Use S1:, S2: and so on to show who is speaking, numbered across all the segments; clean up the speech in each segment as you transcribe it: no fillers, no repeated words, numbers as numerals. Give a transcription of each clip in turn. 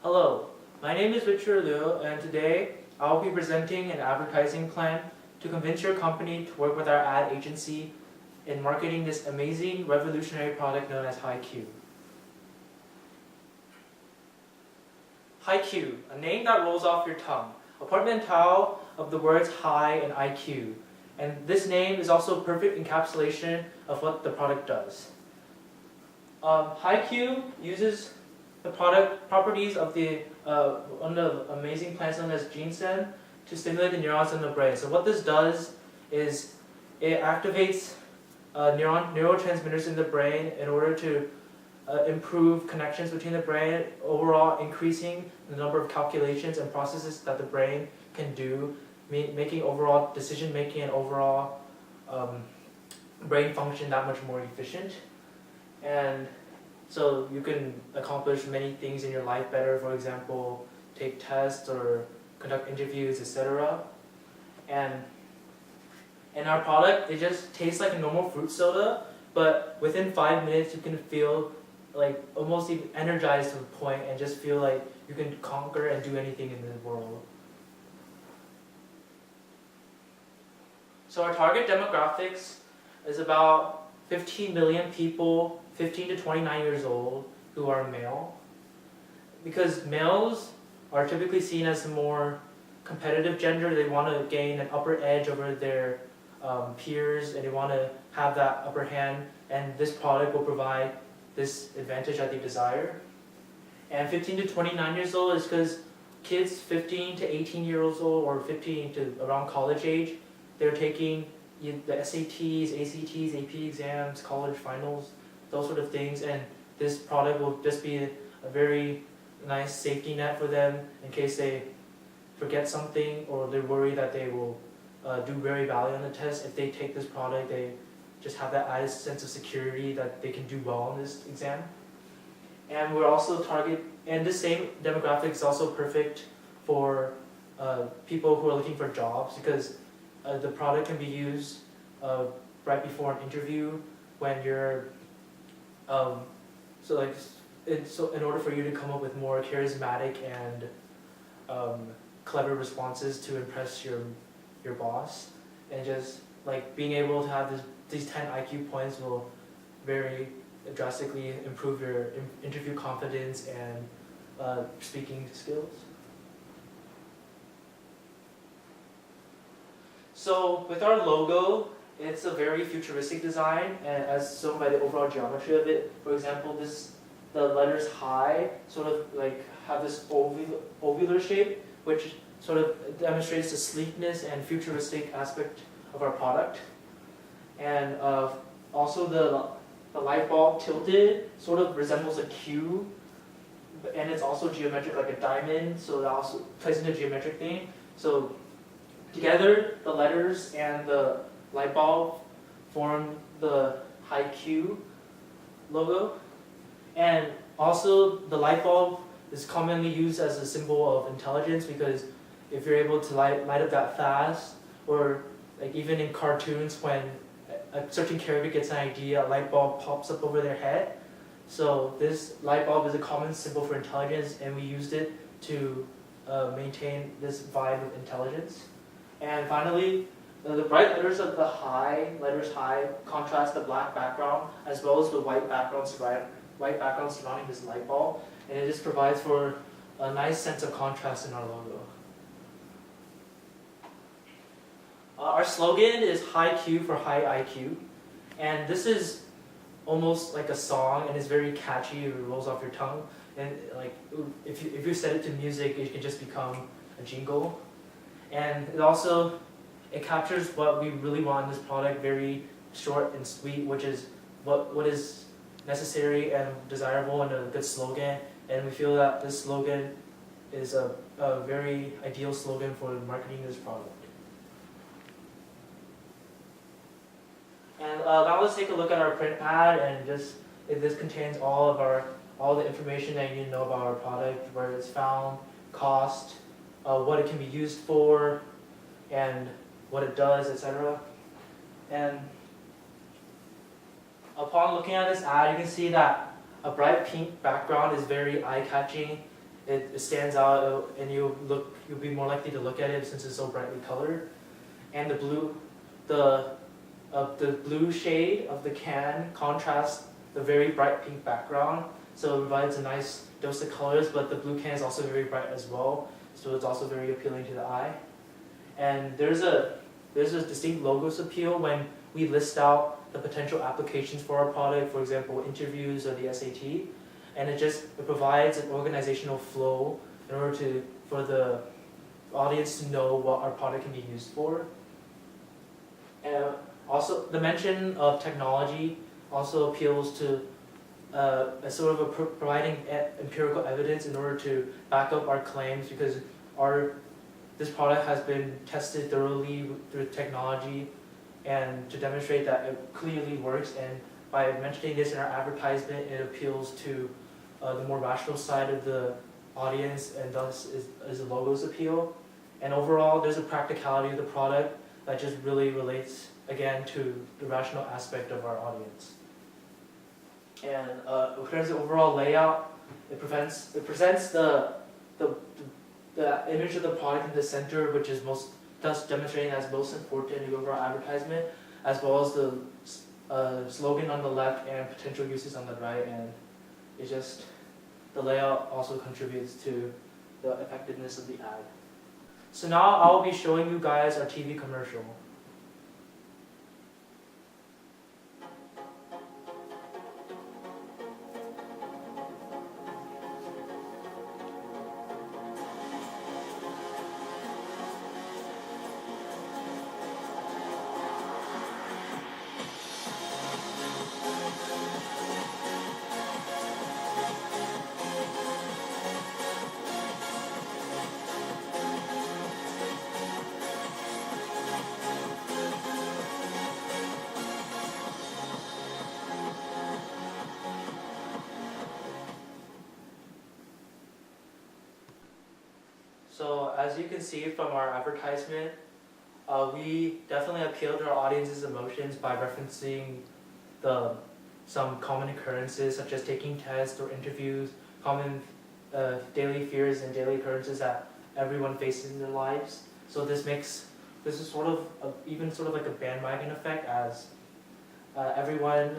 S1: Hello, my name is Richard Liu, and today I'll be presenting an advertising plan to convince your company to work with our ad agency in marketing this amazing revolutionary product known as HiQ. HiQ, a name that rolls off your tongue, a portmanteau of the words high and IQ. And this name is also a perfect encapsulation of what the product does. HiQ uses the product properties of one of the amazing plants known as ginseng to stimulate the neurons in the brain. So what this does is it activates neurotransmitters in the brain in order to improve connections between the brain, overall increasing the number of calculations and processes that the brain can do, making overall decision making and overall brain function that much more efficient. And so you can accomplish many things in your life better, for example, take tests or conduct interviews, etc. And in our product, it just tastes like a normal fruit soda, but within 5 minutes you can feel like almost even energized to a point and just feel like you can conquer and do anything in the world. So our target demographics is about 15 million people 15 to 29 years old who are male, because males are typically seen as a more competitive gender. They want to gain an upper edge over their peers, and they want to have that upper hand, and this product will provide this advantage that they desire. And 15 to 29 years old is because kids 15 to 18 years old or 15 to around college age, they're taking the SATs, ACTs, AP exams, college finals, those sort of things, and this product will just be a very nice safety net for them in case they forget something or they're worried that they will do very badly on the test. If they take this product, they just have that added sense of security that they can do well on this exam. And we're also and this same demographic is also perfect for people who are looking for jobs, because the product can be used right before an interview when you're so in order for you to come up with more charismatic and clever responses to impress your boss, and just like being able to have these 10 IQ points will very drastically improve your interview confidence and speaking skills. So with our logo, it's a very futuristic design, and as shown by the overall geometry of it. For example, the letters high sort of like have this ovular shape, which sort of demonstrates the sleekness and futuristic aspect of our product. And also the light bulb tilted sort of resembles a Q, and it's also geometric like a diamond, so that also plays into geometric theme. So together, the letters and the light bulb form the HiQ logo. And also the light bulb is commonly used as a symbol of intelligence, because if you're able to light up that fast, or like even in cartoons when a certain character gets an idea, a light bulb pops up over their head. So this light bulb is a common symbol for intelligence, and we used it to maintain this vibe of intelligence. And finally, the bright letters of the letters high, contrast the black background as well as the white background surrounding this light bulb, and it just provides for a nice sense of contrast in our logo. Our slogan is HiQ for high IQ, and this is almost like a song, and it's very catchy. It rolls off your tongue, and like if you set it to music, it can just become a jingle. And it captures what we really want in this product, very short and sweet, which is what is necessary and desirable, and a good slogan. And we feel that this slogan is a very ideal slogan for marketing this product. And now let's take a look at our print ad, and this contains all the information that you need to know about our product, where it's found, cost, what it can be used for, and what it does, etc. And upon looking at this ad, you can see that a bright pink background is very eye-catching, it stands out, and you'll be more likely to look at it since it's so brightly colored. And the blue shade of the can contrasts the very bright pink background, so it provides a nice dose of colors. But the blue can is also very bright as well, so it's also very appealing to the eye. And there's a distinct logos appeal when we list out the potential applications for our product, for example, interviews or the SAT, and it provides an organizational flow in order for the audience to know what our product can be used for. And also, the mention of technology also appeals to providing empirical evidence in order to back up our claims, because this product has been tested thoroughly through technology and to demonstrate that it clearly works. And by mentioning this in our advertisement, it appeals to the more rational side of the audience, and thus is a logos appeal. And overall, there's a practicality of the product that just really relates, again, to the rational aspect of our audience. And in terms of overall layout, it presents the image of the product in the center, which is thus demonstrating as most important in the overall advertisement, as well as the slogan on the left and potential uses on the right. And it's just, the layout also contributes to the effectiveness of the ad. So now I'll be showing you guys our TV commercial. So as you can see from our advertisement, we definitely appeal to our audience's emotions by referencing some common occurrences, such as taking tests or interviews, common daily fears and daily occurrences that everyone faces in their lives. So this is sort of like a bandwagon effect, as everyone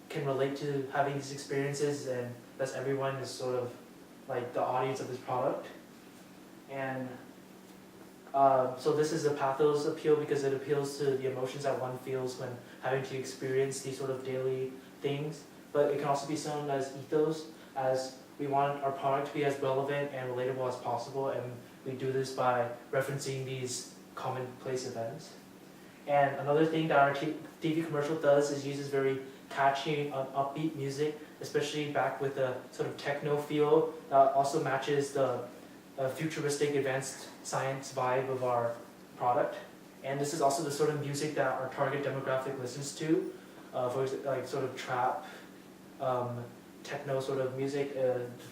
S1: can relate to having these experiences, and thus everyone is sort of like the audience of this product. And so this is a pathos appeal, because it appeals to the emotions that one feels when having to experience these sort of daily things. But it can also be shown as ethos, as we want our product to be as relevant and relatable as possible, and we do this by referencing these commonplace events. And another thing that our TV commercial does is uses very catchy, upbeat music, especially backed with a sort of techno feel that also matches the futuristic advanced science vibe of our product. And this is also the sort of music that our target demographic listens to, for like sort of trap, techno sort of music,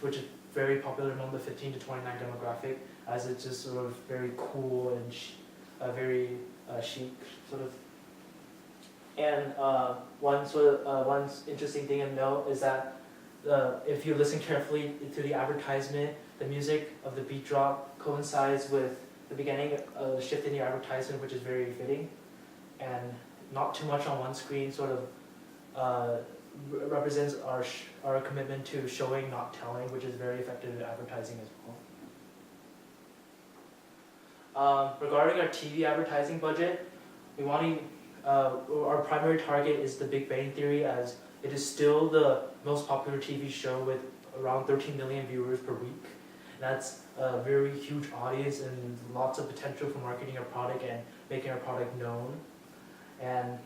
S1: which is very popular among the 15 to 29 demographic, as it's just sort of very cool and very chic sort of. And one interesting thing to note is that if you listen carefully to the advertisement, the music of the beat drop coincides with the beginning of the shift in the advertisement, which is very fitting, and not too much on one screen sort of represents our commitment to showing, not telling, which is very effective in advertising as well. Regarding our TV advertising budget, our primary target is The Big Bang Theory, as it is still the most popular TV show with around 13 million viewers per week. That's a very huge audience and lots of potential for marketing our product and making our product known. And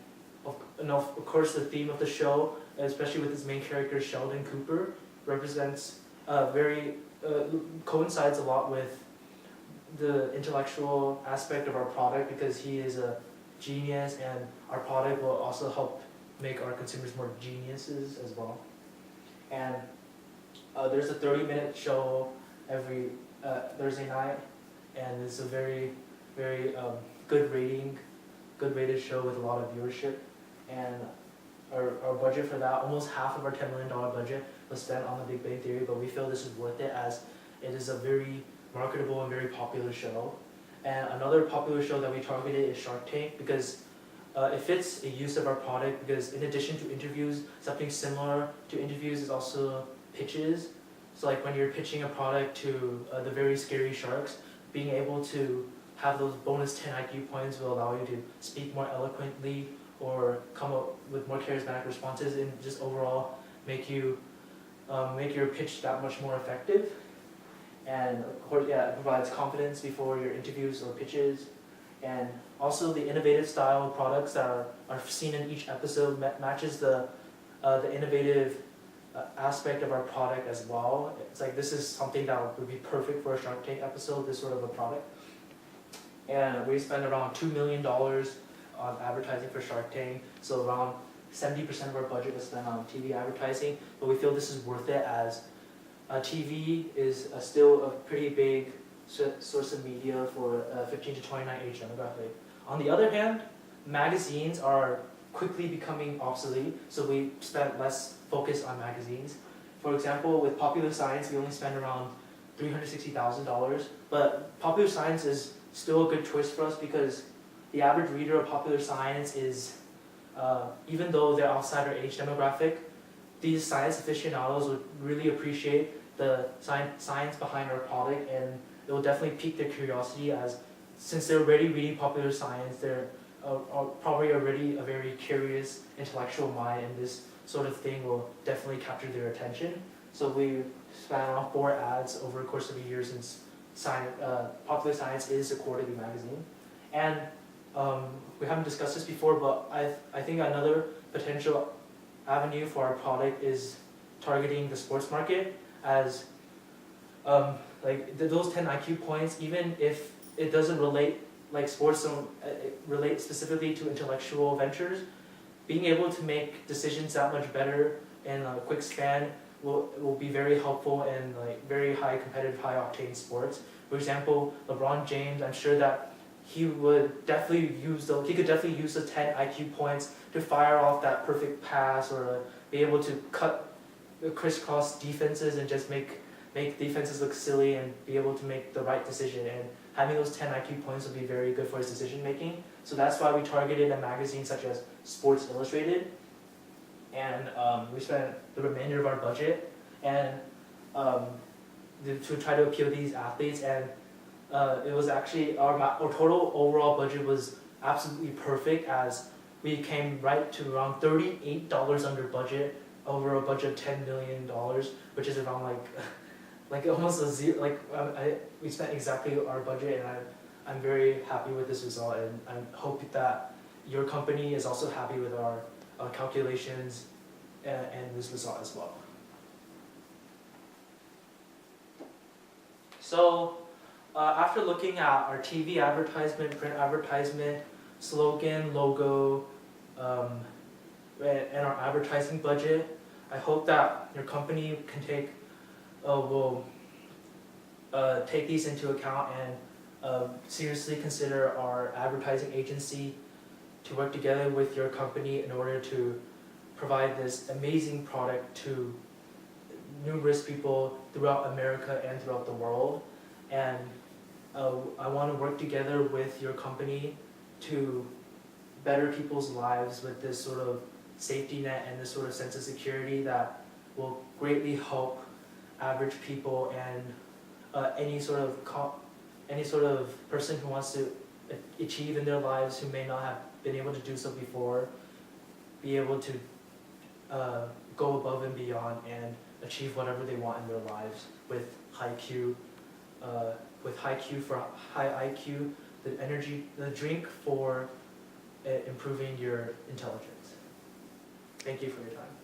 S1: of course, the theme of the show, especially with its main character Sheldon Cooper, coincides a lot with the intellectual aspect of our product, because he is a genius, and our product will also help make our consumers more geniuses as well. And there's a 30-minute show every Thursday night, and it's a very, very good rated show with a lot of viewership. And our budget for that, almost half of our $10 million budget was spent on The Big Bang Theory, but we feel this is worth it, as it is a very marketable and very popular show. And another popular show that we targeted is Shark Tank because it fits a use of our product because in addition to interviews, something similar to interviews is also pitches. So like when you're pitching a product to the very scary sharks, being able to have those bonus 10 IQ points will allow you to speak more eloquently or come up with more charismatic responses and just overall make you make your pitch that much more effective. And of course, yeah, it provides confidence before your interviews or pitches. And also the innovative style of products that are seen in each episode matches the innovative aspect of our product as well. It's like this is something that would be perfect for a Shark Tank episode, this sort of a product. And we spend around $2 million on advertising for Shark Tank, so around 70% of our budget was spent on TV advertising, but we feel this is worth it as TV is still a pretty big source of media for 15 to 29 age demographic. On the other hand, magazines are quickly becoming obsolete, so we spent less focus on magazines. For example, with Popular Science, we only spend around $360,000, but Popular Science is still a good choice for us because the average reader of Popular Science is, even though they're outside our age demographic, these science aficionados would really appreciate the science behind our product, and it will definitely pique their curiosity as since they're already reading Popular Science, they're probably already a very curious intellectual mind, and this sort of thing will definitely capture their attention. So we span off 4 ads over the course of a year since Popular Science is a quarterly magazine. And we haven't discussed this before, but I think another potential avenue for our product is targeting the sports market as like those 10 IQ points, even if it doesn't relate, like sports don't relate specifically to intellectual ventures, being able to make decisions that much better in a quick span will be very helpful in like very high competitive, high octane sports. For example, LeBron James, I'm sure that he could definitely use the 10 IQ points to fire off that perfect pass or be able to cut crisscross defenses and just make defenses look silly and be able to make the right decision. And having those 10 IQ points would be very good for his decision making. So that's why we targeted a magazine such as Sports Illustrated. And we spent the remainder of our budget and to try to appeal to these athletes. And it was actually, our total overall budget was absolutely perfect as we came right to around $38 under budget over a budget of $10 million, which is around like almost a zero. We spent exactly our budget, and I'm very happy with this result, and I hope that your company is also happy with our calculations and this result as well. So after looking at our TV advertisement, print advertisement, slogan, logo, and our advertising budget, I hope that your company can will take these into account and seriously consider our advertising agency to work together with your company in order to provide this amazing product to numerous people throughout America and throughout the world. And I want to work together with your company to better people's lives with this sort of safety net and this sort of sense of security that will greatly help average people and any sort of person who wants to achieve in their lives who may not have been able to do so before, be able to go above and beyond and achieve whatever they want in their lives with HiQ. With HiQ for high IQ, the drink for improving your intelligence. Thank you for your time.